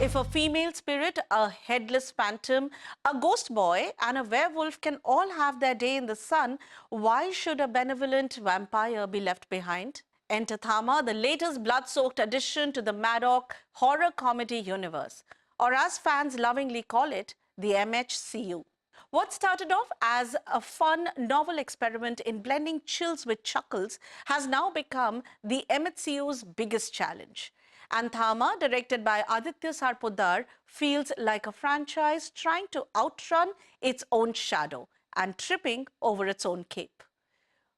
If a female spirit, a headless phantom, a ghost boy and a werewolf can all have their day in the sun, why should a benevolent vampire be left behind? Enter Thamma, the latest blood-soaked addition to the Maddock horror comedy universe, or as fans lovingly call it, the MHCU. What started off as a fun, novel experiment in blending chills with chuckles has now become the MHCU's biggest challenge. And Thamma, directed by Aditya Sarpotdar, feels like a franchise trying to outrun its own shadow and tripping over its own cape.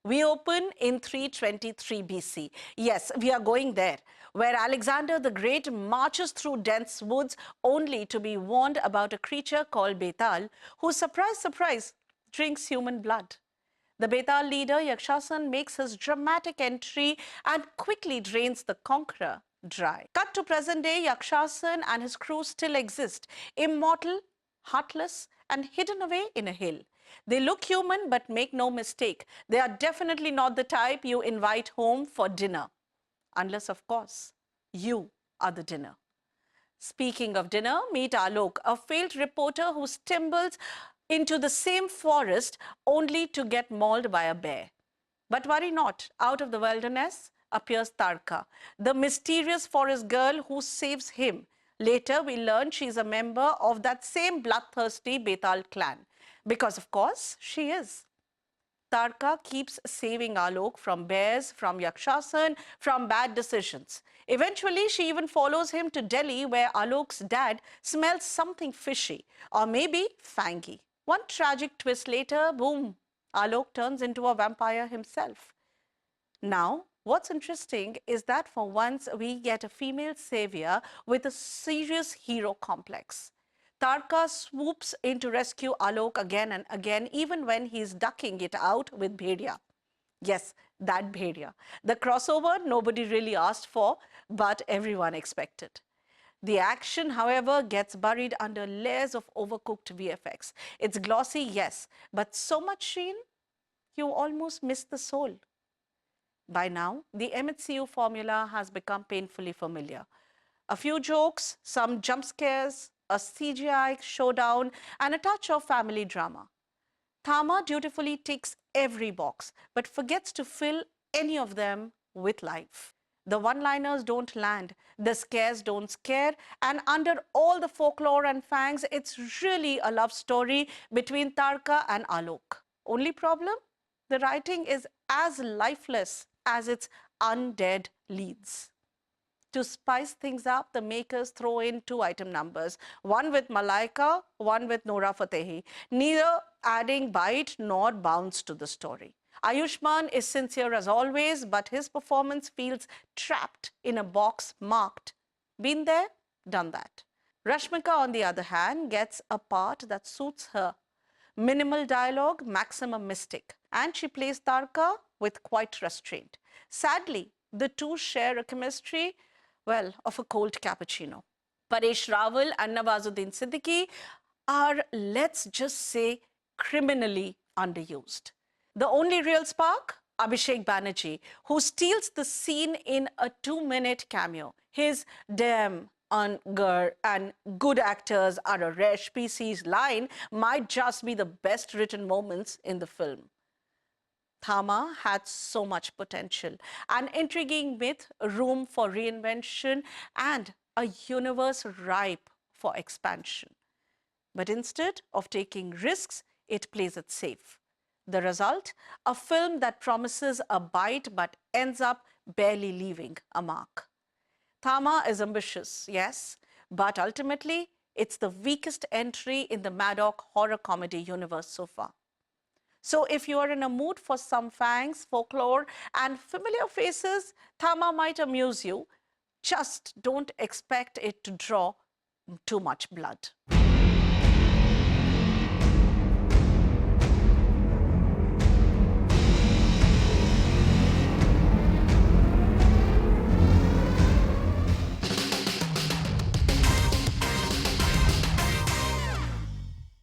We open in 323 BC. Yes, we are going there, where Alexander the Great marches through dense woods only to be warned about a creature called Betal, who, surprise, surprise, drinks human blood. The Betal leader, Yakshasana, makes his dramatic entry and quickly drains the conqueror dry. Cut to present day, Yakshasana and his crew still exist, immortal, heartless, and hidden away in a hill. They look human, but make no mistake, they are definitely not the type you invite home for dinner. Unless, of course, you are the dinner. Speaking of dinner, meet Alok, a failed reporter who stumbles into the same forest only to get mauled by a bear. But worry not, out of the wilderness appears Tarka, the mysterious forest girl who saves him. Later, we learn she is a member of that same bloodthirsty Betal clan. Because, of course, she is. Tarka keeps saving Alok from bears, from Yakshasana, from bad decisions. Eventually, she even follows him to Delhi, where Alok's dad smells something fishy, or maybe fangy. One tragic twist later, boom, Alok turns into a vampire himself. Now, what's interesting is that for once we get a female savior with a serious hero complex. Tarka swoops in to rescue Alok again and again, even when he's ducking it out with Bhedia. Yes, that Bhedia. The crossover nobody really asked for, but everyone expected. The action, however, gets buried under layers of overcooked VFX. It's glossy, yes, but so much sheen, you almost miss the soul. By now, the MHCU formula has become painfully familiar. A few jokes, some jump scares, a CGI showdown, and a touch of family drama. Thamma dutifully ticks every box, but forgets to fill any of them with life. The one-liners don't land, the scares don't scare, and under all the folklore and fangs, it's really a love story between Tarka and Alok. Only problem? The writing is as lifeless as its undead leads. To spice things up, the makers throw in two item numbers, one with Malaika, one with Nora Fatehi, neither adding bite nor bounce to the story. Ayushmann is sincere as always, but his performance feels trapped in a box marked, been there, done that. Rashmika, on the other hand, gets a part that suits her. Minimal dialogue, maximum mystic, and she plays Tarka with quite restraint. Sadly, the two share a chemistry, well, of a cold cappuccino. Paresh Rawal and Nawazuddin are, let's just say, criminally underused. The only real spark? Abhishek Banerjee, who steals the scene in a 2-minute cameo. His damn Anger and good actors are a rare species line might just be the best written moments in the film. Thamma had so much potential, an intriguing myth, room for reinvention, and a universe ripe for expansion. But instead of taking risks, it plays it safe. The result? A film that promises a bite but ends up barely leaving a mark. Thamma is ambitious, yes, but ultimately, it's the weakest entry in the Maddock horror comedy universe so far. So if you are in a mood for some fangs, folklore, and familiar faces, Thamma might amuse you. Just don't expect it to draw too much blood.